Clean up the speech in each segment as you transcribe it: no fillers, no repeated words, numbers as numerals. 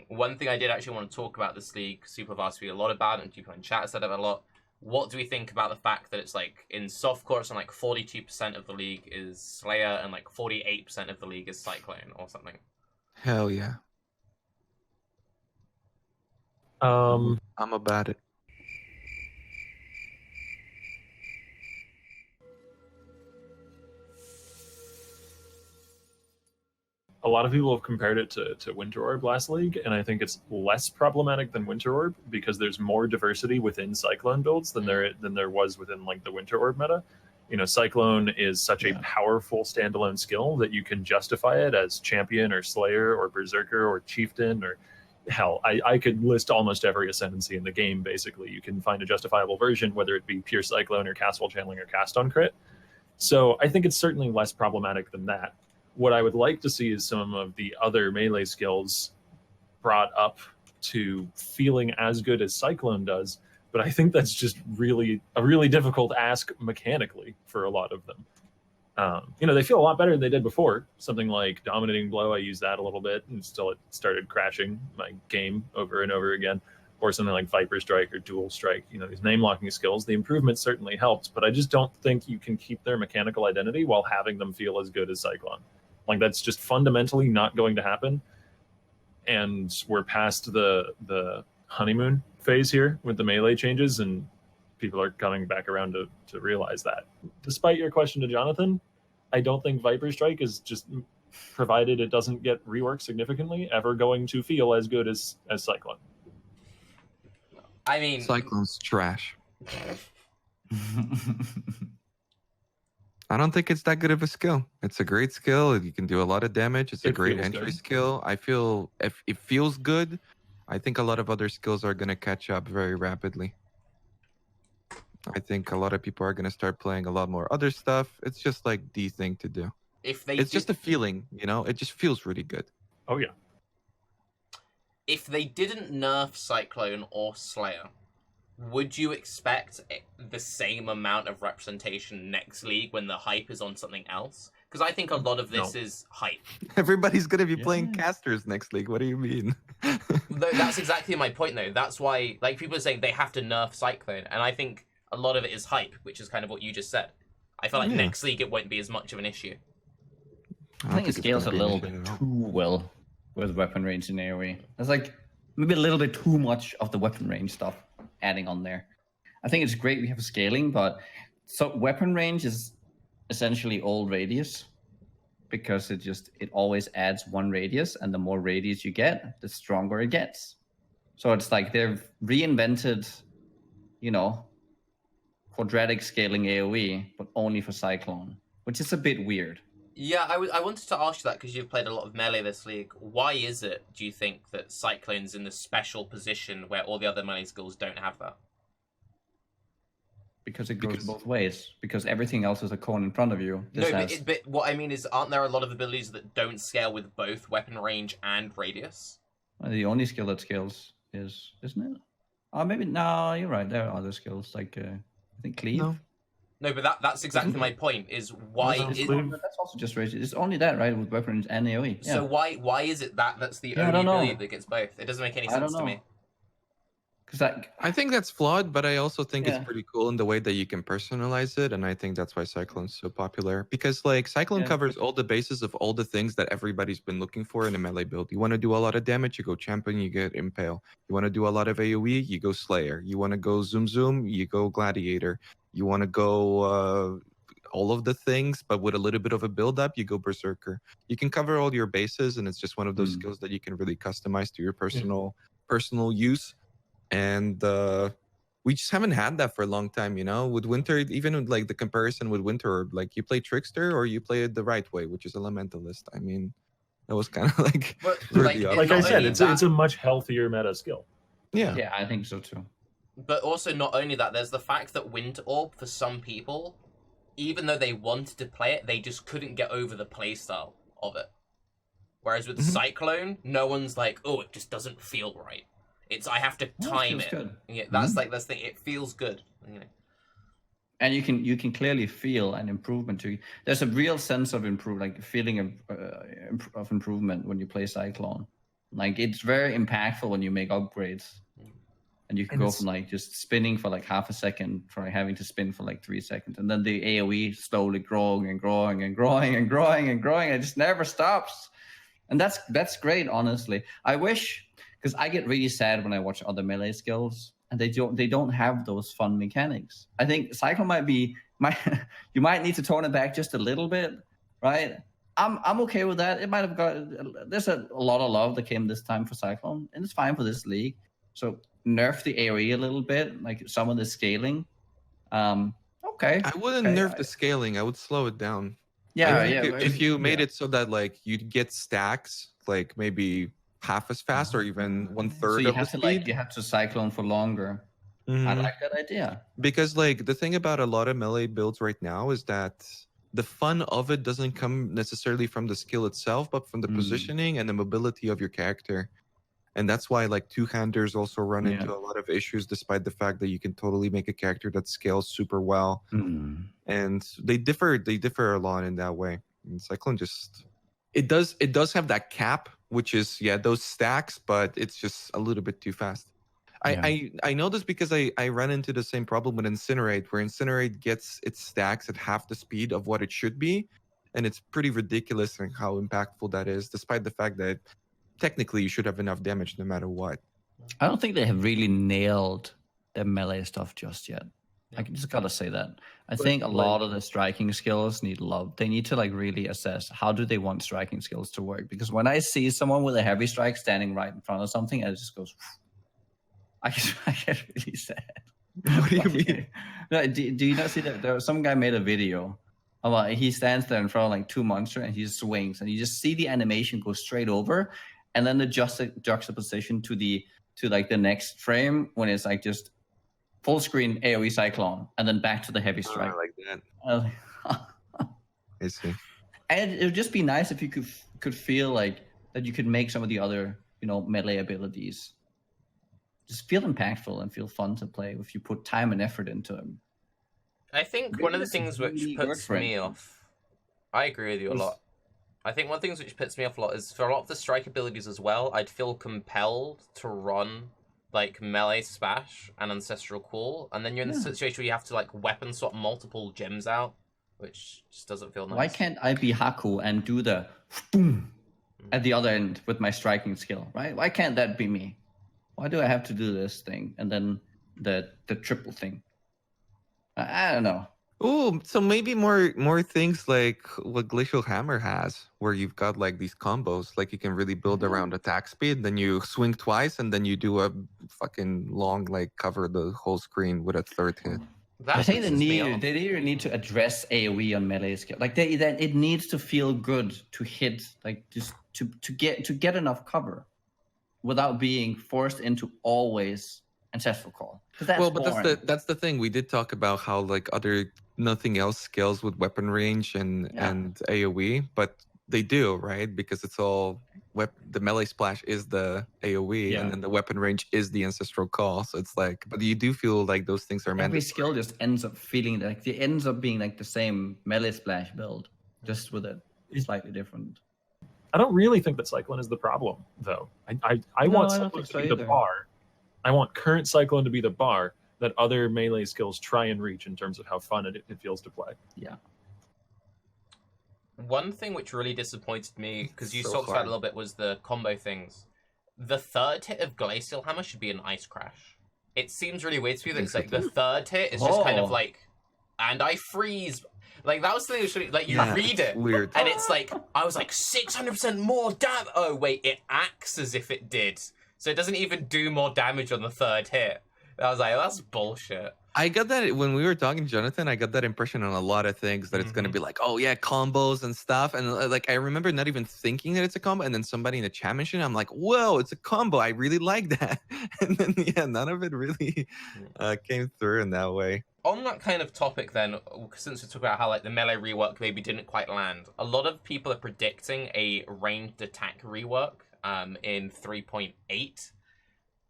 One thing I did actually want to talk about this league, Super Varsity, a lot about, and people in chat said it a lot. What do we think about the fact that it's like in softcore, it's like 42% of the league is Slayer and like 48% of the league is Cyclone or something? Hell yeah. I'm about it. A lot of people have compared it to Winter Orb last league, and I think it's less problematic than Winter Orb because there's more diversity within Cyclone builds than there was within like the Winter Orb meta. You know, Cyclone is such a powerful standalone skill that you can justify it as champion or slayer or berserker or chieftain or hell, I could list almost every ascendancy in the game. Basically, you can find a justifiable version, whether it be pure Cyclone or Castful Channeling or Cast on Crit. So I think it's certainly less problematic than that. What I would like to see is some of the other melee skills brought up to feeling as good as Cyclone does, but I think that's just really a really difficult ask mechanically for a lot of them. You know, they feel a lot better than they did before. Something like Dominating Blow, I used that a little bit, and still it started crashing my game over and over again. Or something like Viper Strike or Dual Strike, you know, these name-locking skills, the improvement certainly helped, but I just don't think you can keep their mechanical identity while having them feel as good as Cyclone. Like, that's just fundamentally not going to happen. And we're past the honeymoon phase here with the melee changes, and people are coming back around to realize that. Despite your question to Jonathan, I don't think Viper Strike is just, provided it doesn't get reworked significantly, ever going to feel as good as Cyclone. I mean, Cyclone's trash. I don't think it's that good of a skill. It's a great skill. You can do a lot of damage. It's a great entry skill. I feel if it feels good, I think a lot of other skills are going to catch up very rapidly. I think a lot of people are going to start playing a lot more other stuff. It's just like the thing to do. It's just a feeling, you know? It just feels really good. Oh, yeah. If they didn't nerf Cyclone or Slayer, would you expect the same amount of representation next league when the hype is on something else? Because I think a lot of this is hype. Everybody's going to be playing casters next league. What do you mean? That's exactly my point, though. That's why, like, people are saying they have to nerf Cyclone, and I think a lot of it is hype, which is kind of what you just said. I feel like next league it won't be as much of an issue. I think it scales a little bit too well with weapon range in AoE. It's like maybe a little bit too much of the weapon range stuff adding on there. I think it's great we have scaling, but so weapon range is essentially all radius because it always adds one radius, and the more radius you get, the stronger it gets. So it's like they've reinvented, you know, quadratic scaling AoE, but only for Cyclone, which is a bit weird. Yeah, I wanted to ask you that because you've played a lot of melee this league. Why is it, do you think, that Cyclone's in this special position where all the other melee skills don't have that? Because it goes both ways. Because everything else is a cone in front of you. But what I mean is, aren't there a lot of abilities that don't scale with both weapon range and radius? Well, the only skill that scales is, isn't it? Oh, maybe, no, you're right. There are other skills, like, I think Cleave. No, but that's exactly my point, is why... That's also just radius. It's only that, right, with weapon range and AoE. Yeah. So why is it that's the only ability that gets both? It doesn't make any sense to me. I think that's flawed, but I also think it's pretty cool in the way that you can personalize it, and I think that's why Cyclone's so popular. Because like Cyclone covers all the bases of all the things that everybody's been looking for in a melee build. You want to do a lot of damage, you go Champion, you get Impale. You want to do a lot of AoE, you go Slayer. You want to go Zoom Zoom, you go Gladiator. You want to go all of the things, but with a little bit of a build-up, you go Berserker. You can cover all your bases, and it's just one of those skills that you can really customize to your personal use. And we just haven't had that for a long time, you know? With Winter, even with, like, the comparison with Winter, like, you play Trickster or you play it the right way, which is Elementalist. I mean, that was kind of like... like I said, it's a much healthier meta skill. Yeah. Yeah, I think so, too. But also, not only that, there's the fact that Wind Orb, for some people, even though they wanted to play it, they just couldn't get over the playstyle of it. Whereas with Cyclone, no one's like, oh, it just doesn't feel right. It's, I have to time it. Good. Yeah, that's like, that's the thing, it feels good. You know? And you can clearly feel an improvement too. There's a real sense of feeling of improvement when you play Cyclone. Like it's very impactful when you make upgrades. And you can go from like just spinning for like half a second to having to spin for like 3 seconds. And then the AoE slowly growing and growing and growing and growing and growing. It just never stops. And that's great, honestly. I wish, because I get really sad when I watch other melee skills and they don't have those fun mechanics. I think Cyclone you might need to tone it back just a little bit, right? I'm okay with that. It might have there's a lot of love that came this time for Cyclone, and it's fine for this league. So nerf the AoE a little bit, like some of the scaling. Okay. I wouldn't nerf the scaling. I would slow it down. Yeah, if you made it so that like you'd get stacks like maybe half as fast or even 1/3 so you of have the to speed. you have to Cyclone for longer. I like that idea. Because like the thing about a lot of melee builds right now is that the fun of it doesn't come necessarily from the skill itself, but from the positioning and the mobility of your character. And that's why like two-handers also run into a lot of issues, despite the fact that you can totally make a character that scales super well. And they differ a lot in that way. And Cyclone it does have that cap, which is those stacks, but it's just a little bit too fast. I know this because I run into the same problem with Incinerate, where Incinerate gets its stacks at half the speed of what it should be, and it's pretty ridiculous in how impactful that is, despite the fact that technically you should have enough damage no matter what. I don't think they have really nailed the melee stuff just yet. I just gotta say that. I think a lot of the striking skills need love. They need to like really assess how do they want striking skills to work. Because when I see someone with a heavy strike standing right in front of something, it just goes. I get really sad. What do you mean? No, do you not see that? There was some guy made a video about he stands there in front of like two monsters and he just swings and you just see the animation go straight over, and then the juxtaposition to like the next frame when it's like just full screen AoE Cyclone and then back to the heavy strike. I like that. I see. And it would just be nice if you could feel like that you could make some of the other melee abilities just feel impactful and feel fun to play if you put time and effort into them. I think one of the things which puts me off... I agree with you a lot. I think one of the things which puts me off a lot is for a lot of the strike abilities as well, I'd feel compelled to run like melee smash and ancestral call, and then you're in the situation where you have to like weapon swap multiple gems out, which just doesn't feel nice. Why can't I be Haku and do the boom at the other end with my striking skill, right? Why can't that be me? Why do I have to do this thing and then the triple thing? I don't know. Oh, so maybe more things like what Glacial Hammer has, where you've got like these combos, like you can really build around attack speed, then you swing twice, and then you do a fucking long like cover the whole screen with a third hit. I think they need to address AoE on melee skill. Like it needs to feel good to hit, like just to get enough cover, without being forced into always ancestral call. But that's the thing. We did talk about how like other nothing else scales with weapon range and AoE, but they do, right? Because it's all the melee splash is the AoE, and then the weapon range is the ancestral call. So it's like, but you do feel like those things are mandatory. Every skill just ends up feeling like it ends up being like the same melee splash build, just with a slightly different. I don't really think that Cyclone is the problem, though. I want Cyclone to be the bar. I want current Cyclone to be the bar that other melee skills try and reach in terms of how fun it feels to play. Yeah. One thing which really disappointed me, because you talked about it a little bit, was the combo things. The third hit of Glacial Hammer should be an Ice Crash. It seems really weird to me that it's like the third hit is just kind of like, and I freeze. Like, that was the thing that should, like, you read it, weird. And it's like, I was like, 600% more damage. Oh, wait, it acts as if it did. So it doesn't even do more damage on the third hit. I was like, that's bullshit. I got that when we were talking, Jonathan. I got that impression on a lot of things that it's going to be like, oh yeah, combos and stuff. And like, I remember not even thinking that it's a combo. And then somebody in the chat mentioned, I'm like, whoa, it's a combo. I really like that. And then none of it really came through in that way. On that kind of topic then, since we talked about how like the melee rework maybe didn't quite land, a lot of people are predicting a ranged attack rework in 3.8.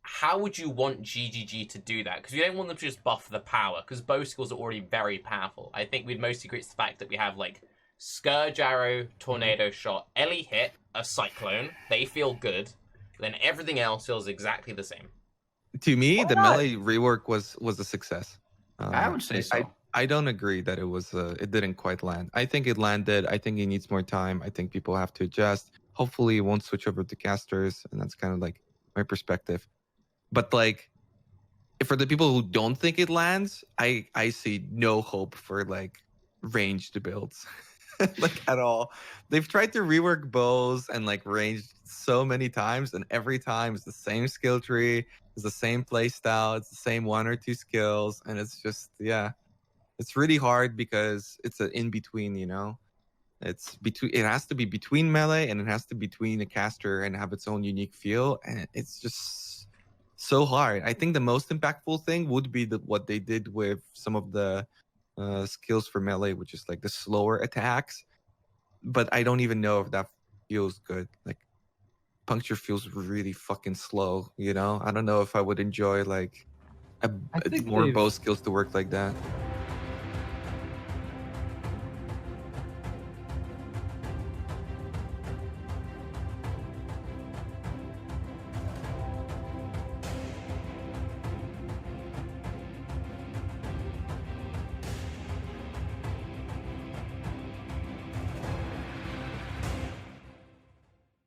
How would you want GGG to do that? Because you don't want them to just buff the power, because bow skills are already very powerful. I think we'd mostly agree it's the fact that we have like Scourge Arrow, Tornado Shot, Ellie Hit, a Cyclone. They feel good. then everything else feels exactly the same. To me, Why the not? melee rework was a success. I would say so. I don't agree that it was it didn't quite land. I think it landed. I think it needs more time. I think people have to adjust. Hopefully, it won't switch over to casters, and that's kind of like my perspective. But like, for the people who don't think it lands, I see no hope for like ranged builds, like at all. They've tried to rework bows and like range so many times, and every time it's the same skill tree, it's the same play style, it's the same 1 or 2 skills, and it's just it's really hard because it's an in between, you know. It's between. It has to be between melee and it has to be between a caster and have its own unique feel, and it's just so hard. I think the most impactful thing would be what they did with some of the skills for melee, which is like the slower attacks. But I don't even know if that feels good. Like puncture feels really fucking slow. You know, I don't know if I would enjoy like I think more they've- bow skills to work like that.